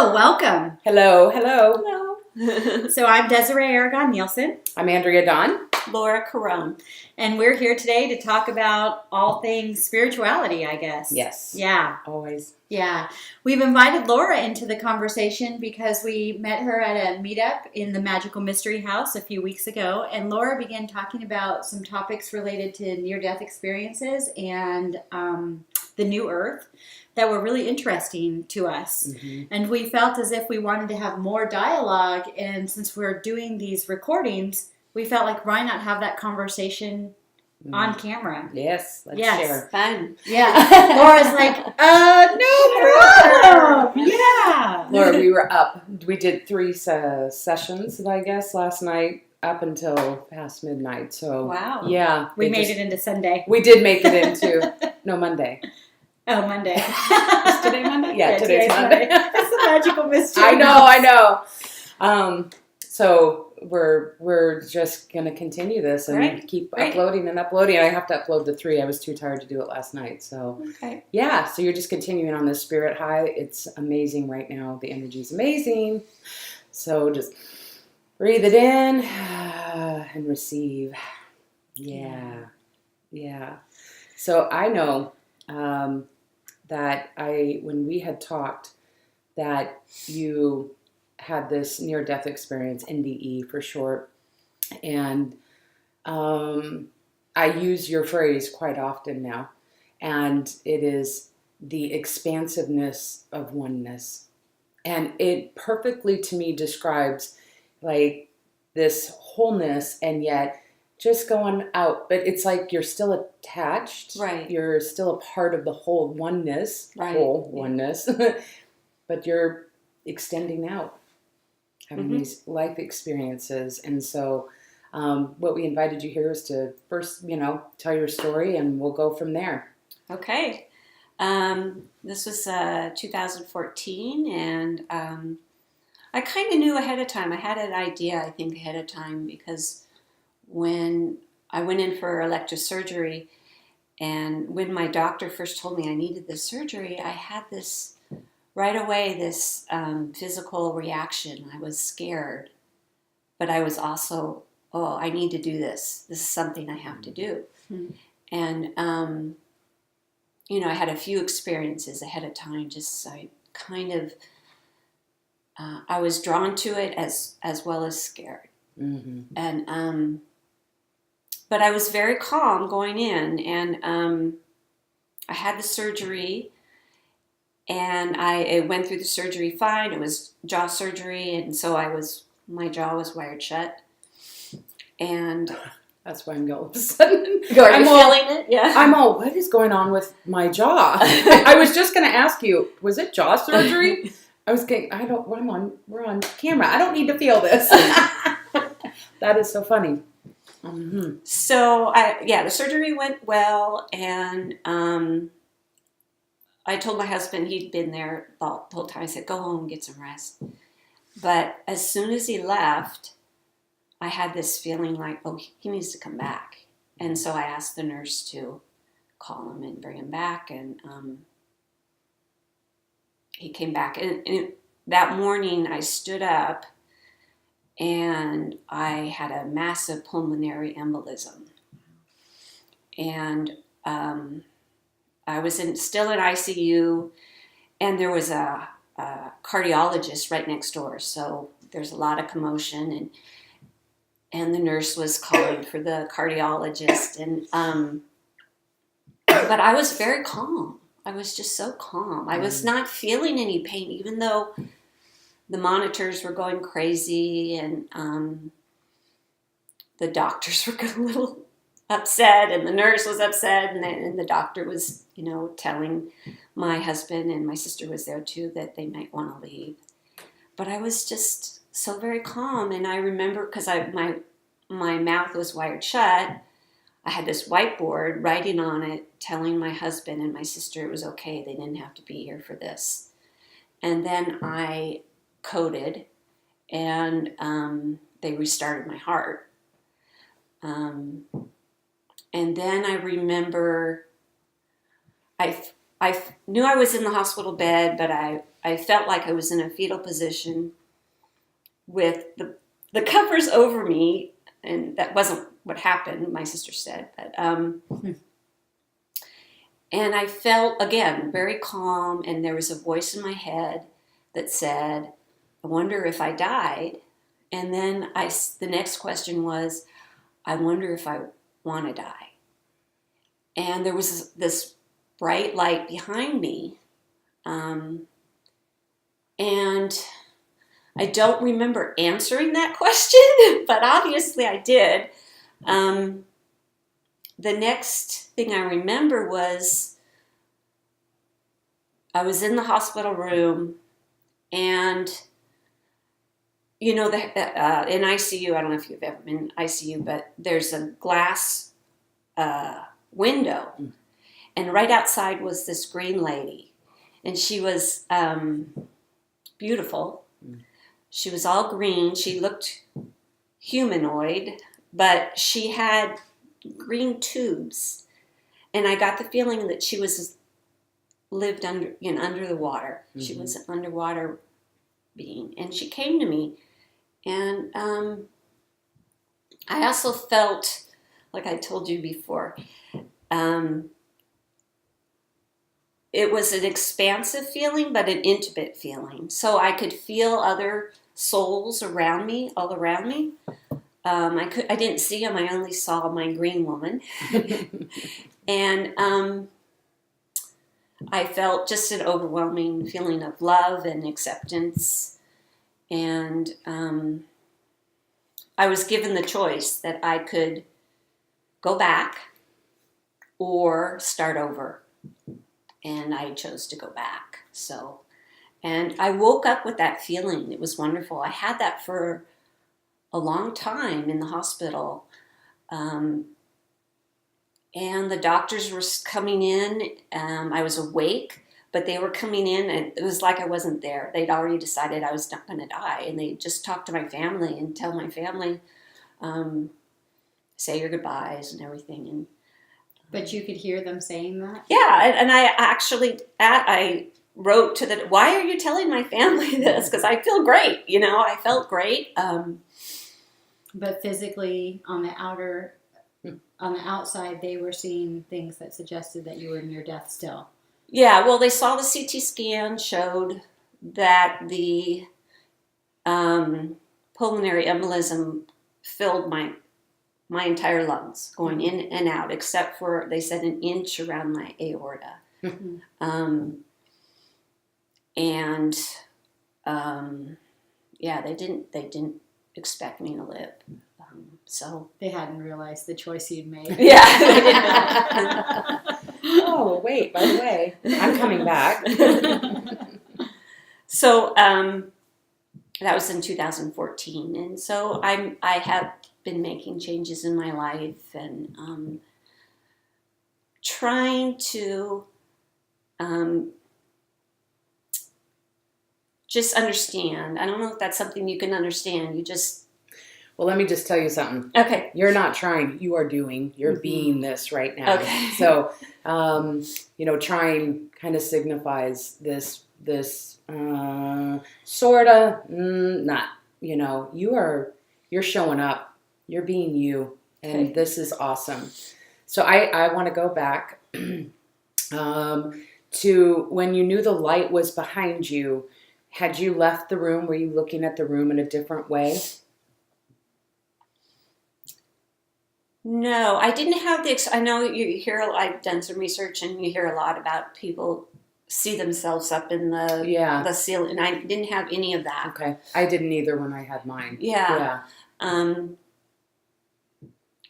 Hello, welcome. Hello. So I'm Desiree Aragon Nielsen. I'm Andrea Don. Laura Carone. And we're here today to talk about all things spirituality, I guess. Yes. Yeah. Always. Yeah. We've invited Laura into the conversation because we met her at a meetup in the Magical Mystery House a few weeks ago. And Laura began talking about some topics related to near-death experiences and the new earth that were really interesting to us. Mm-hmm. And we felt as if we wanted to have more dialogue. And since we're doing these recordings, we felt like why not have that conversation on camera? Yes, let's share. Fun. Yeah. Laura's like, no problem. Yeah. Laura, we were up. We did 3 sessions, I guess, last night up until past midnight. So, wow. Yeah. We made it into Sunday. We did make it into, Monday. Oh, Monday. Is today Monday? Yeah, today's Monday. It's the Magical Mystery. I know. So we're just going to continue this and keep uploading and uploading. I have to upload the 3. I was too tired to do it last night. So, yeah. So you're just continuing on this spirit high. It's amazing right now. The energy's amazing. So just breathe it in and receive. Yeah. So I know that when we had talked that you had this near-death experience, NDE for short, and I use your phrase quite often now, and it is the expansiveness of oneness, and it perfectly to me describes like this wholeness, and yet just going out, but it's like you're still attached, right? You're still a part of the whole oneness, oneness, but you're extending out, having these life experiences. And so what we invited you here is to first, tell your story, and we'll go from there. Okay. This was 2014, and I kind of knew ahead of time. I had an idea, I think, ahead of time, because when I went in for electrosurgery, and when my doctor first told me I needed this surgery, I had this right away, this physical reaction. I was scared, but I was also, I need to do this. This is something I have to do. Mm-hmm. And, I had a few experiences ahead of time. I was drawn to it as well as scared. Mm-hmm. And, but I was very calm going in, and I had the surgery. And I went through the surgery fine. It was jaw surgery, and so my jaw was wired shut. And that's why I'm all of a sudden. I'm feeling it? Yeah. I'm all, what is going on with my jaw? I was just going to ask you, was it jaw surgery? I was getting, we're on camera. I don't need to feel this. That is so funny. Mm-hmm. So, the surgery went well, and I told my husband, he'd been there the whole time. I said, go home and get some rest. But as soon as he left, I had this feeling like, he needs to come back. And so I asked the nurse to call him and bring him back. And he came back. And that morning I stood up, and I had a massive pulmonary embolism. And I was still in ICU, and there was a cardiologist right next door. So there's a lot of commotion, and the nurse was calling for the cardiologist. And but I was very calm. I was just so calm. I was not feeling any pain, even though the monitors were going crazy, and the doctors were a little upset, and the nurse was upset, and the doctor was, telling my husband, and my sister was there too, that they might want to leave. But I was just so very calm, and I remember, because my mouth was wired shut, I had this whiteboard writing on it, telling my husband and my sister it was okay, they didn't have to be here for this. And then I coded, and they restarted my heart. And then I remember I knew I was in the hospital bed, but I felt like I was in a fetal position with the covers over me, and that wasn't what happened, my sister said. But and I felt, again, very calm, and there was a voice in my head that said, I wonder if I died. And then the next question was, I wonder if I want to die. And there was this bright light behind me. And I don't remember answering that question, but obviously I did. The next thing I remember was I was in the hospital room, and in ICU, I don't know if you've ever been in ICU, but there's a glass window, and right outside was this green lady, and she was beautiful. She was all green. She looked humanoid, but she had green tubes, and I got the feeling that she lived under the water. Mm-hmm. She was an underwater being, and she came to me, and I also felt, like I told you before, it was an expansive feeling, but an intimate feeling. So I could feel other souls around me, all around me. I didn't see them. I only saw my green woman. And I felt just an overwhelming feeling of love and acceptance. And I was given the choice that I could go back or start over. And I chose to go back. And I woke up with that feeling. It was wonderful. I had that for a long time in the hospital. And the doctors were coming in. I was awake, but they were coming in, and it was like I wasn't there. They'd already decided I was not going to die. And they just talked to my family and tell my family, say your goodbyes and everything. But you could hear them saying that? Yeah, and I actually, I wrote to why are you telling my family this? Because I feel great, I felt great. But physically, on the outside, they were seeing things that suggested that you were near death still. Yeah, well, they saw the CT scan showed that the pulmonary embolism filled my entire lungs, going in and out, except for, they said, an inch around my aorta. They didn't expect me to live. So they hadn't realized the choice you'd made. Yeah. They didn't. Oh, wait, by the way, I'm coming back. So that was in 2014. And so I have been making changes in my life and trying to just understand. I don't know if that's something you can understand. You just... Well, let me just tell you something. Okay. You're not trying. You are doing. You're being this right now. Okay. So, trying kind of signifies this sort of, not, you're showing up. You're being you. And This is awesome. So I want to go back to when you knew the light was behind you. Had you left the room? Were you looking at the room in a different way? No, I didn't have I know you hear, I've done some research, and you hear a lot about people see themselves up in the ceiling, and I didn't have any of that. Okay. I didn't either when I had mine. Yeah. And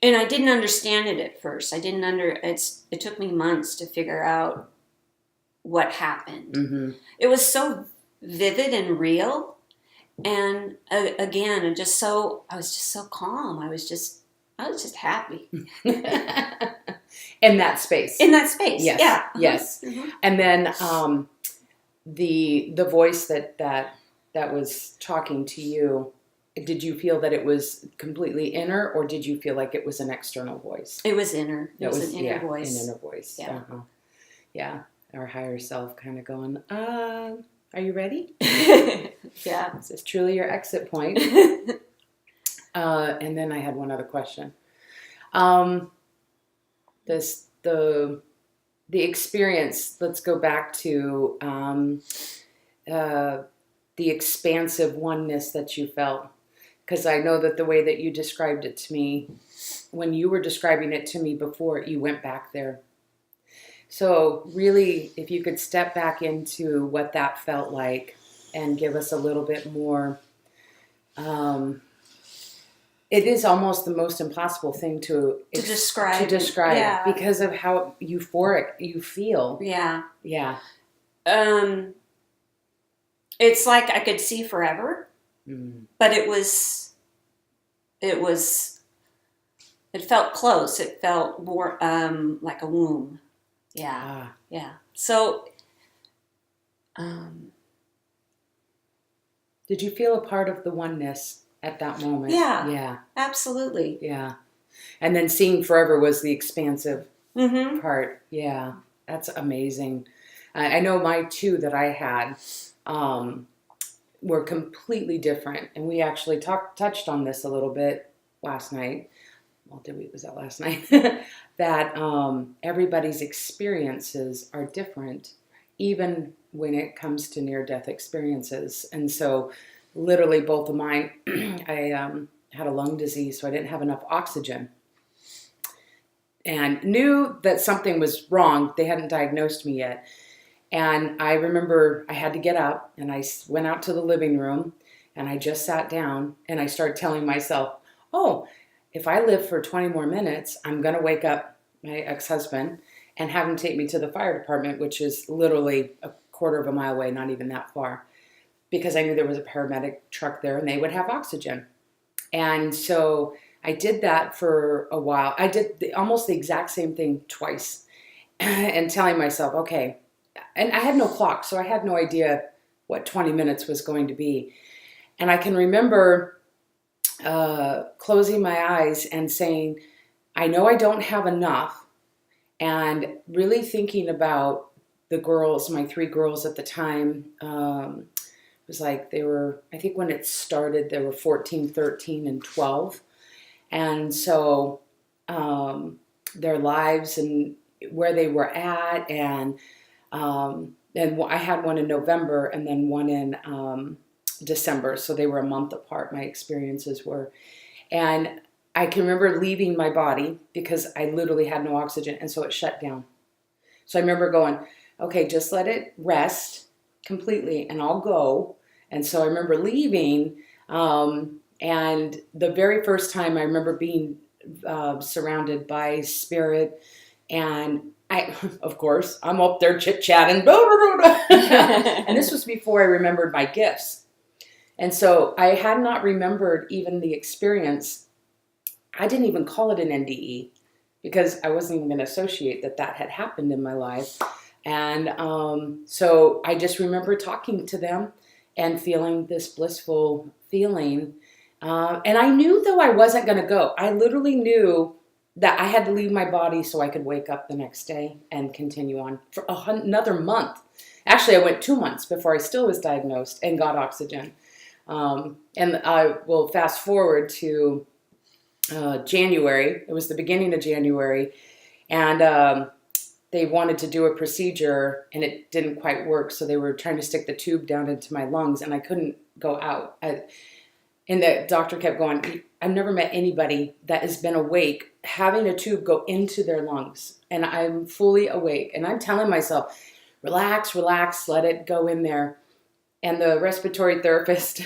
I didn't understand it at first. It took me months to figure out what happened. Mm-hmm. It was so vivid and real, and again, I was just so calm. I was just happy. In that space. Yes. Yeah. Yes. Mm-hmm. And then the voice that was talking to you, did you feel that it was completely inner, or did you feel like it was an external voice? It was inner. It was an inner voice. An inner voice. Yeah. Yeah. our higher self kind of going, are you ready? Yeah. Is this truly your exit point? And then I had one other question. The experience, let's go back to the expansive oneness that you felt. Because I know that the way that you described it to me, when you were describing it to me before, you went back there. So really, if you could step back into what that felt like and give us a little bit more, it is almost the most impossible thing to describe yeah. Because of how euphoric you feel. Yeah. Yeah. It's like I could see forever, but it felt close. It felt more like a womb. Yeah. Yeah. So, did you feel a part of the oneness at that moment? Yeah. Yeah. Absolutely. Yeah. And then seeing forever was the expansive part. Yeah. That's amazing. I know my two that I had were completely different. And we actually touched on this a little bit last night. Well, was that last night? That everybody's experiences are different, even when it comes to near-death experiences. And so literally both of mine, I had a lung disease, so I didn't have enough oxygen. And knew that something was wrong. They hadn't diagnosed me yet. And I remember I had to get up, and I went out to the living room, and I just sat down, and I started telling myself, oh, if I live for 20 more minutes, I'm going to wake up my ex-husband and have him take me to the fire department, which is literally a quarter of a mile away, not even that far, because I knew there was a paramedic truck there, and they would have oxygen. And so I did that for a while. I did almost the exact same thing twice, and telling myself, okay, and I had no clock, so I had no idea what 20 minutes was going to be. And I can remember closing my eyes and saying, I know I don't have enough, and really thinking about the girls, my three girls at the time. It was like they were, I think when it started, they were 14, 13, and 12. And so their lives and where they were at, and I had one in November and then one in December. So they were a month apart, my experiences were. And I can remember leaving my body because I literally had no oxygen, and so it shut down. So I remember going, okay, just let it rest completely and I'll go. And so I remember leaving, and the very first time I remember being surrounded by spirit, and I, of course, I'm up there chit-chatting, and this was before I remembered my gifts. And so I had not remembered even the experience. I didn't even call it an NDE because I wasn't even going to associate that had happened in my life. And so I just remember talking to them and feeling this blissful feeling. And I knew, though, I wasn't going to go. I literally knew that I had to leave my body so I could wake up the next day and continue on for another month. Actually, I went 2 months before I still was diagnosed and got oxygen. And I will fast forward to January. It was the beginning of January. And they wanted to do a procedure, and it didn't quite work. So they were trying to stick the tube down into my lungs, and I couldn't go out. And the doctor kept going, I've never met anybody that has been awake having a tube go into their lungs. And I'm fully awake. And I'm telling myself, relax, relax, let it go in there. And the respiratory therapist,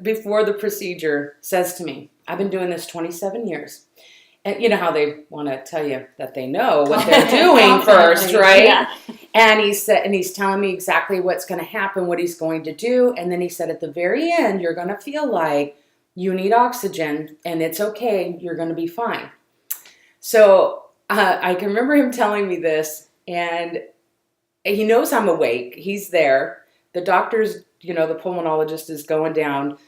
before the procedure, says to me, I've been doing this 27 years. And you know how they want to tell you that they know what they're doing first, right? Yeah. And he's telling me exactly what's going to happen, what he's going to do. And then he said, at the very end, you're going to feel like you need oxygen, and it's okay. You're going to be fine. So I can remember him telling me this, and he knows I'm awake. He's there. The doctor's, the pulmonologist is going down.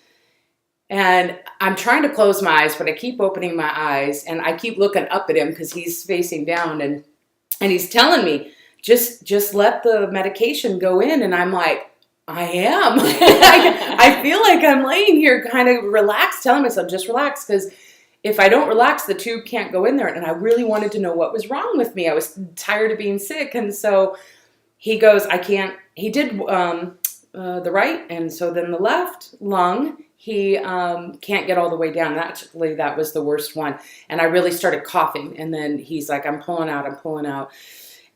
And I'm trying to close my eyes, but I keep opening my eyes, and I keep looking up at him because he's facing down, and he's telling me, just let the medication go in. And I'm like, I am. I feel like I'm laying here kind of relaxed, telling myself, just relax, because if I don't relax, the tube can't go in there. And I really wanted to know what was wrong with me. I was tired of being sick. And so he goes, I can't. He did the right, and so then the left lung, he can't get all the way down. Actually, that was the worst one. And I really started coughing. And then he's like, I'm pulling out.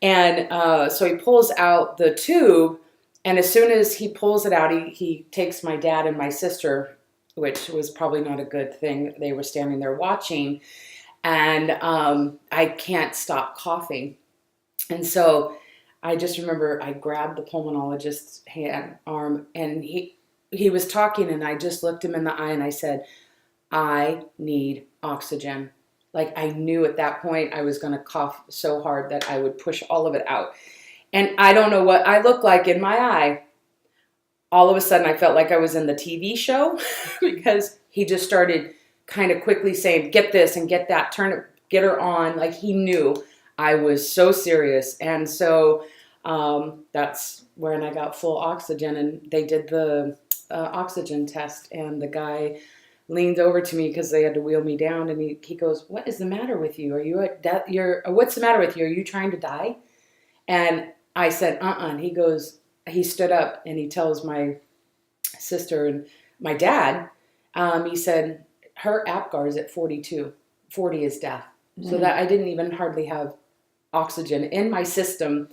And so he pulls out the tube. And as soon as he pulls it out, he takes my dad and my sister, which was probably not a good thing. They were standing there watching. And I can't stop coughing. And so I just remember I grabbed the pulmonologist's arm, and he was talking, and I just looked him in the eye and I said, I need oxygen. Like, I knew at that point I was going to cough so hard that I would push all of it out. And I don't know what I look like in my eye. All of a sudden I felt like I was in the TV show because he just started kind of quickly saying, get this and get that, get her on. Like, he knew I was so serious. And so that's when I got full oxygen, and they did the oxygen test, and the guy leaned over to me because they had to wheel me down, and he goes, what is the matter with you? Are you at death? What's the matter with you? Are you trying to die? And I said, And he goes, he stood up and he tells my sister and my dad, he said, her APGAR is at 42. 40 is death. Mm-hmm. So that I didn't even hardly have oxygen in my system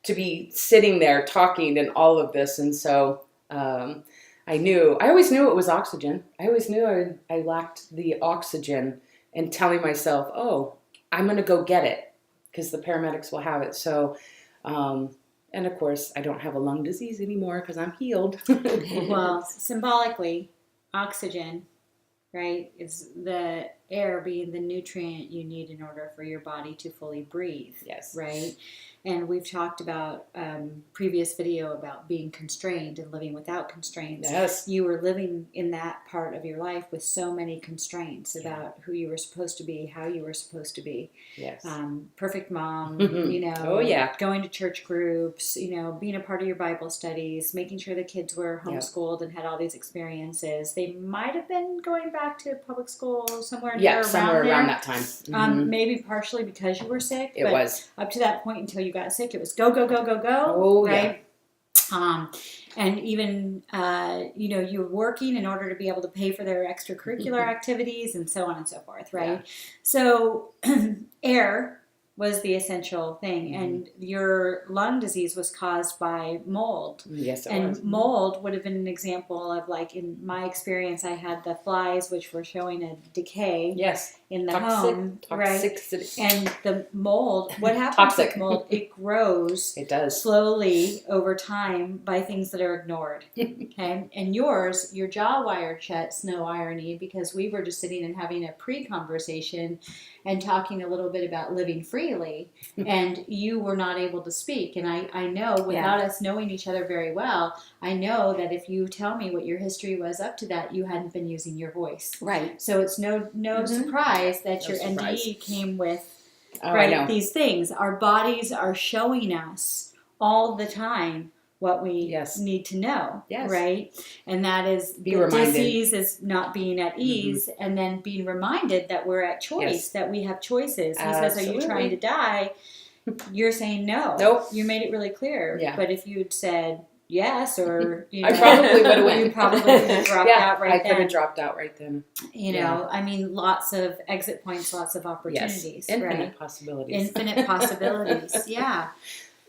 to be sitting there talking and all of this. And so I always knew it was oxygen. I always knew I lacked the oxygen, and telling myself, oh, I'm going to go get it because the paramedics will have it. So, and of course, I don't have a lung disease anymore because I'm healed. Well, symbolically, oxygen, right, is the air being the nutrient you need in order for your body to fully breathe. Yes. Right? And we've talked about previous video about being constrained and living without constraints. Yes. You were living in that part of your life with so many constraints about who you were supposed to be, how you were supposed to be. Yes. Perfect mom, Oh, yeah. going to church groups, being a part of your Bible studies, making sure the kids were homeschooled and had all these experiences. They might have been going back to public school somewhere around that time. Mm-hmm. Maybe partially because you were sick. It was. Up to that point until you got sick, it was go, go, go, go, go. Oh, right? Yeah. And even, you're working in order to be able to pay for their extracurricular activities and so on and so forth, right? Yeah. So air was the essential thing. Mm-hmm. And your lung disease was caused by mold. Yes, it and was. Mold would have been an example of, like, in my experience, I had the flies, which were showing a decay in the home. Toxic. Right? And the mold, what happens with mold, it grows slowly over time by things that are ignored. Okay? And your jaw wired shut, no irony, because we were just sitting and having a pre-conversation and talking a little bit about living freely, and you were not able to speak. And I know, without us knowing each other very well, I know that if you tell me what your history was up to that, you hadn't been using your voice. Right. So it's no surprise that your NDE came with these things. Our bodies are showing us all the time what we need to know, right? And that is the disease is not being at ease, and then being reminded that we're at choice, that we have choices. He says, are you trying to die? You're saying no. Nope. You made it really clear. Yeah. But if you'd said yes, or, I probably would have went. You probably would have dropped out right then. I could have dropped out right then. I mean, lots of exit points, lots of opportunities. Infinite possibilities. Infinite possibilities, yeah.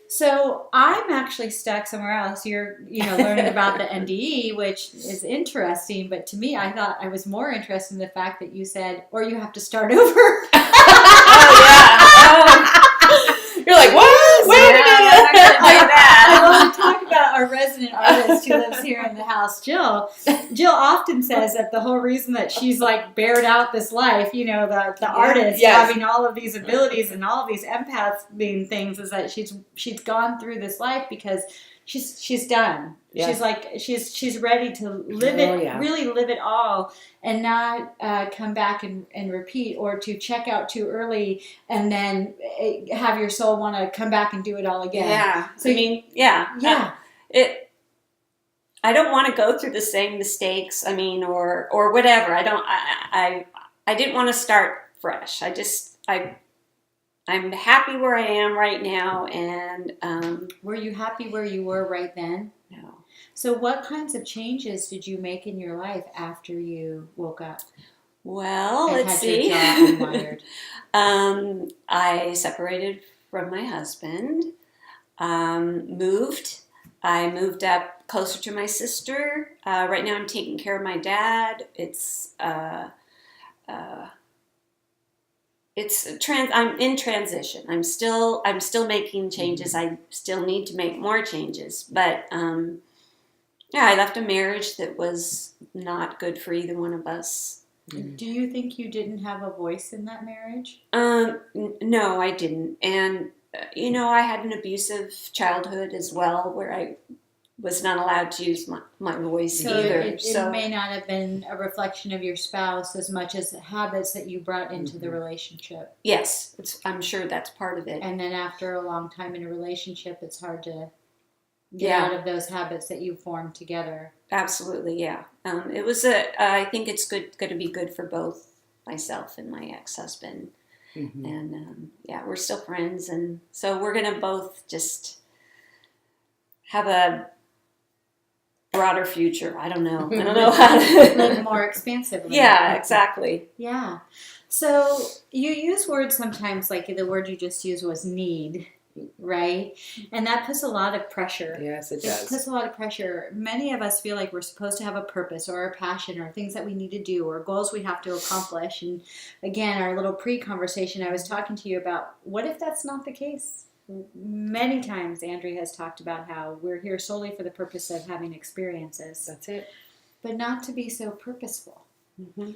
So I'm actually stuck somewhere else. You're, learning about the NDE, which is interesting. But to me, I thought I was more interested in the fact that you said, or you have to start over. You're like, what? Wait a minute. I want to talk about our resident artist who lives here in the house, Jill. Jill often says that the whole reason that she's like bared out this life, the artist having all of these abilities and all of these empaths being things, is that she's gone through this life because she's done. Yeah. She's like she's ready to live it, really live it all, and not come back and repeat, or to check out too early and then have your soul want to come back and do it all again. Yeah. So I don't want to go through the same mistakes. I mean, or whatever. I didn't want to start fresh. I'm happy where I am right now, and were you happy where you were right then? No. So what kinds of changes did you make in your life after you woke up? Well, and let's had see. Your jaw unwired? I separated from my husband, moved. I moved up closer to my sister. Right now I'm taking care of my dad. I'm in transition. I'm still making changes. I still need to make more changes. But I left a marriage that was not good for either one of us. Do you think you didn't have a voice in that marriage? No, I didn't. And I had an abusive childhood as well, where I was not allowed to use my voice either. It may not have been a reflection of your spouse as much as the habits that you brought into the relationship. Yes, I'm sure that's part of it. And then after a long time in a relationship, it's hard to get out of those habits that you formed together. Absolutely, yeah. It was I think it's going to be good for both myself and my ex-husband. Mm-hmm. And we're still friends, and so we're going to both just have a broader future. I don't know how to live more expansively. Yeah, exactly. Yeah. So you use words sometimes, like the word you just used was need, right? And that puts a lot of pressure. Yes, it does. It puts a lot of pressure. Many of us feel like we're supposed to have a purpose or a passion or things that we need to do or goals we have to accomplish. And again, our little pre-conversation, I was talking to you about, what if that's not the case? Many times Andrea has talked about how we're here solely for the purpose of having experiences. That's it. But not to be so purposeful. Mm-hmm.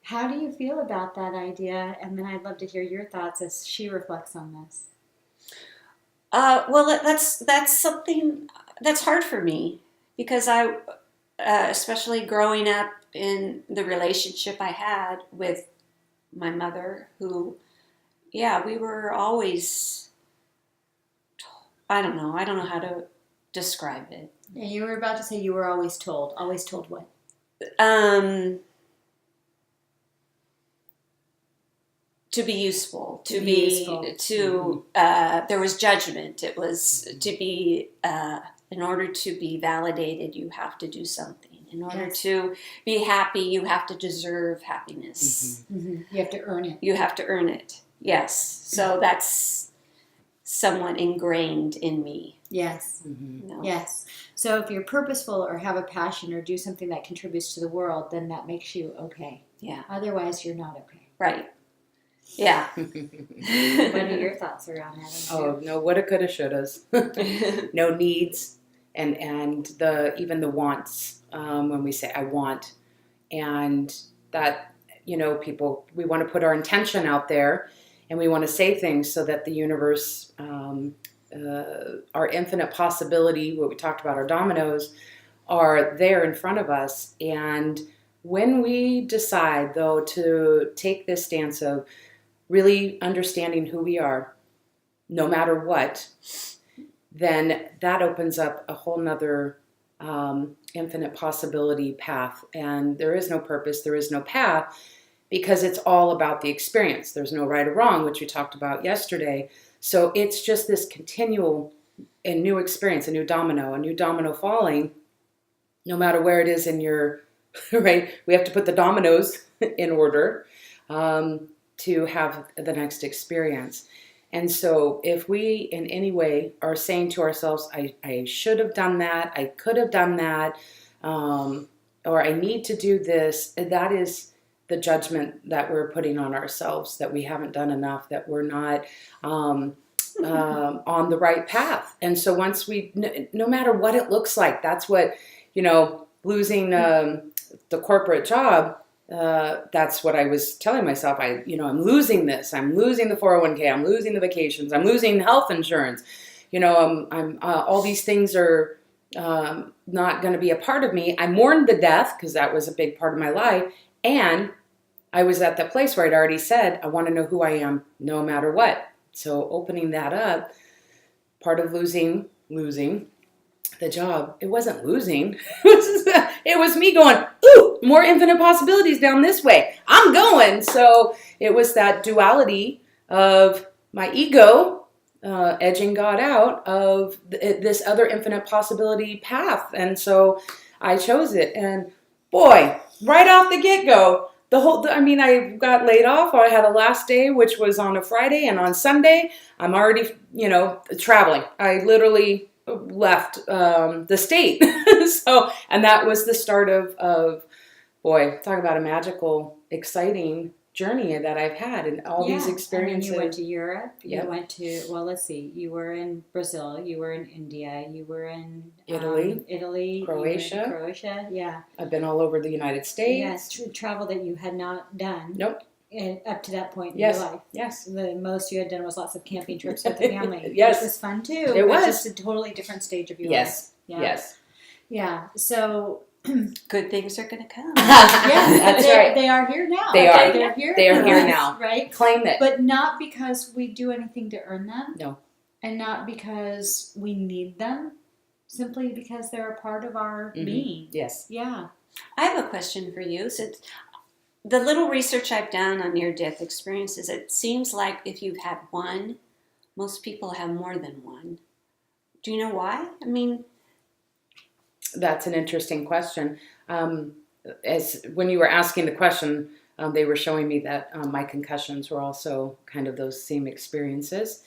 How do you feel about that idea? And then I'd love to hear your thoughts as she reflects on this. Well, that's something that's hard for me, because I, especially growing up in the relationship I had with my mother, who, we were always, I don't know how to describe it. Yeah, you were about to say you were always told. Always told what? To be useful, there was judgment. It was to be, in order to be validated, you have to do something. In order to be happy, you have to deserve happiness. Mm-hmm. Mm-hmm. You have to earn it. You have to earn it. Yes. So that's somewhat ingrained in me. Yes. Mm-hmm. Yes. So if you're purposeful or have a passion or do something that contributes to the world, then that makes you okay. Yeah. Otherwise, you're not okay. Right. Yeah. What are your thoughts around that? Oh, no, woulda, coulda, shouldas. No needs, and even the wants. When we say I want, and that, people, we want to put our intention out there, and we want to say things so that the universe, our infinite possibility, what we talked about, our dominoes, are there in front of us. And when we decide, though, to take this stance of really understanding who we are, no matter what, then that opens up a whole nother infinite possibility path. And there is no purpose, there is no path, because it's all about the experience. There's no right or wrong, which we talked about yesterday. So it's just this continual and new experience, a new domino falling, no matter where it is in your, right? We have to put the dominoes in order to have the next experience. And so if we in any way are saying to ourselves, I should have done that, I could have done that, or I need to do this, that is the judgment that we're putting on ourselves, that we haven't done enough, that we're not on the right path. And so once no matter what it looks like, that's what, losing the corporate job, that's what I was telling myself. I'm losing this. I'm losing the 401k. I'm losing the vacations. I'm losing health insurance. I'm all these things are not going to be a part of me. I mourned the death because that was a big part of my life. And I was at that place where I'd already said, I want to know who I am no matter what. So opening that up, part of losing the job, it wasn't losing. It was me going, ooh, more infinite possibilities down this way. I'm going. So it was that duality of my ego edging God out of this other infinite possibility path. And so I chose it. And boy, right off the get-go, I got laid off. I had a last day, which was on a Friday, and on Sunday, I'm already, traveling. I literally left the state. And that was the start of boy, talk about a magical, exciting journey that I've had and all these experiences. And you went to Europe. Yep. You went to, let's see, you were in Brazil, you were in India, you were in Italy, Croatia, yeah. I've been all over the United States. Yes, travel that you had not done. Nope. And up to that point in Yes. your life. Yes. The most you had done was lots of camping trips with the family. Yes. Which was fun too. It was. Just a totally different stage of your life. Yeah. Yes. Yeah. So good things are going to come. That's right. They are here now. They are. They're here. They are here us, now. Right? Claim it. But not because we do anything to earn them. No. And not because we need them. Simply because they're a part of our being. Yes. Yeah. I have a question for you. Since the little research I've done on near-death experiences, it seems like if you've had one, most people have more than one. Do you know why? I mean, that's an interesting question. As when you were asking the question, they were showing me that my concussions were also kind of those same experiences.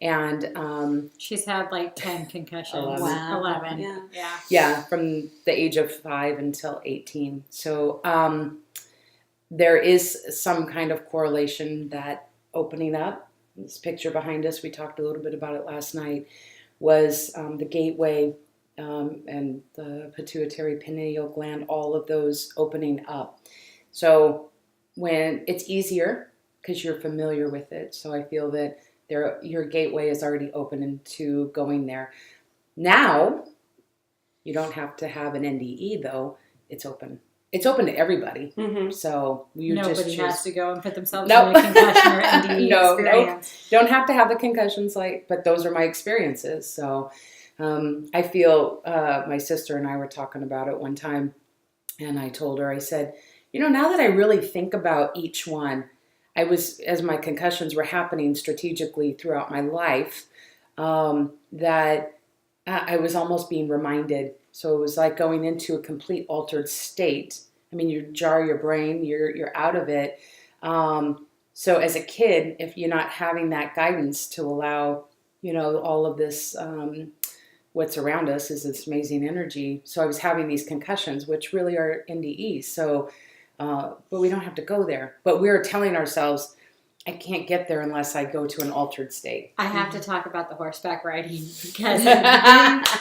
And she's had like 10 concussions. 11. Wow. 11. Yeah. Yeah, from the age of 5 until 18. So there is some kind of correlation that opening up, this picture behind us, we talked a little bit about it last night, was the gateway and the pituitary pineal gland, all of those opening up. So when it's easier because you're familiar with it. So I feel that your gateway is already open into going there. Now, you don't have to have an NDE though. It's open. It's open to everybody. Mm-hmm. So nobody has to go and put themselves in a concussion or NDE experience. Don't have to have the concussions, but those are my experiences. So I feel my sister and I were talking about it one time, and I told her, I said, now that I really think about each one, as my concussions were happening strategically throughout my life, that I was almost being reminded. So it was like going into a complete altered state. I mean, you jar your brain, you're out of it. So as a kid, if you're not having that guidance to allow, all of this, what's around us is this amazing energy. So I was having these concussions, which really are NDEs. So, but we don't have to go there. But we're telling ourselves, I can't get there unless I go to an altered state. I have to talk about the horseback riding because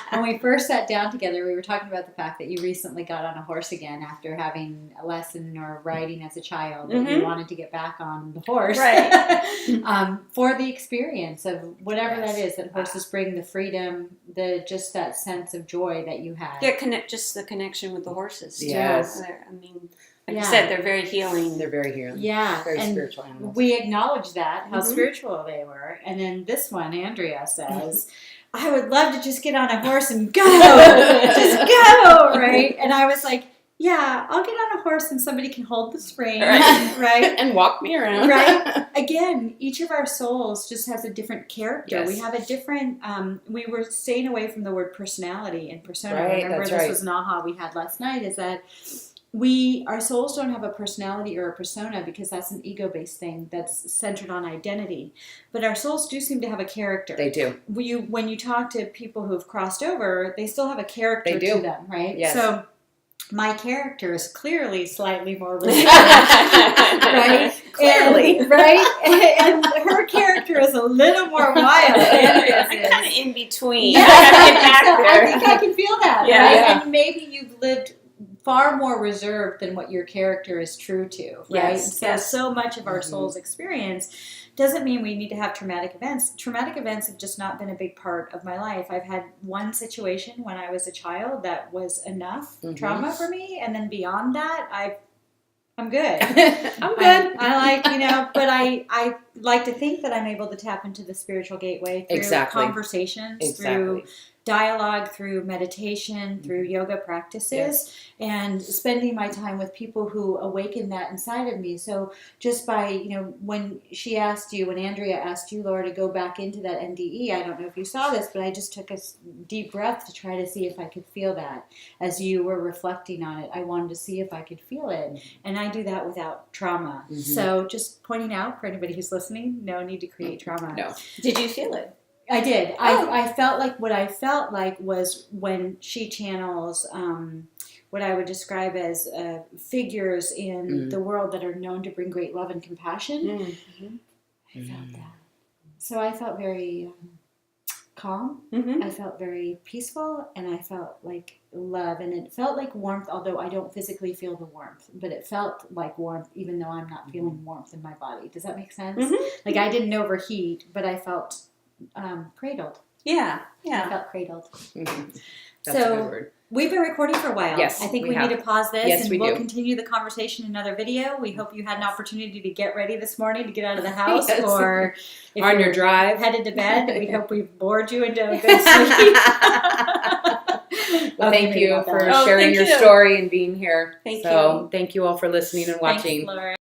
when we first sat down together, we were talking about the fact that you recently got on a horse again after having a lesson or riding as a child, and you wanted to get back on the horse, right? For the experience of whatever that is that horses bring, the freedom, just that sense of joy that you had. Yeah, just the connection with the horses. Yes. I mean. Like you said, they're very healing. They're very healing. Yeah. Very and spiritual animals. We acknowledge that, how spiritual they were. And then this one, Andrea says, I would love to just get on a horse and go. Just go, right? And I was like, yeah, I'll get on a horse and somebody can hold the rein, right? And walk me around. Right? Again, each of our souls just has a different character. Yes. We have a different, we were staying away from the word personality and persona. Right, Remember, this was an aha we had last night, is that our souls don't have a personality or a persona because that's an ego-based thing that's centered on identity. But our souls do seem to have a character. They do. When you talk to people who have crossed over, they still have a character to them, right? Yes. So my character is clearly slightly more reserved, right? Clearly. And her character is a little more wild. I'm kind of in between. Yeah. I think I can feel that, right? Yeah. And maybe you've lived far more reserved than what your character is true to, right? Yes, So much of our soul's experience doesn't mean we need to have traumatic events. Traumatic events have just not been a big part of my life. I've had one situation when I was a child that was enough trauma for me, and then beyond that, I'm good. I'm good. I like, but I like to think that I'm able to tap into the spiritual gateway through conversations, through dialogue, through meditation, through yoga practices, and spending my time with people who awaken that inside of me. So just by, when Andrea asked you, Laura, to go back into that NDE, I don't know if you saw this, but I just took a deep breath to try to see if I could feel that. As you were reflecting on it, I wanted to see if I could feel it. And I do that without trauma. So just pointing out for anybody who's listening, no need to create trauma. No. Did you feel it? I did. I felt like what I felt like was when she channels what I would describe as figures in the world that are known to bring great love and compassion. I felt that. So I felt very calm. I felt very peaceful, and I felt like love, and it felt like warmth, although I don't physically feel the warmth, but it felt like warmth even though I'm not feeling warmth in my body. Does that make sense? Like I didn't overheat, but I felt cradled. Yeah. I felt cradled. That's a good word. We've been recording for a while. Yes, I think we need to pause this, and we'll do. continue the conversation in another video. We hope you had an opportunity to get ready this morning to get out of the house, Yes. or if on you're your drive, headed to bed. We hope we've bored you into a good sleep. Well, thank you for sharing your story and being here. Thank you all for listening and watching. Thanks, Laura.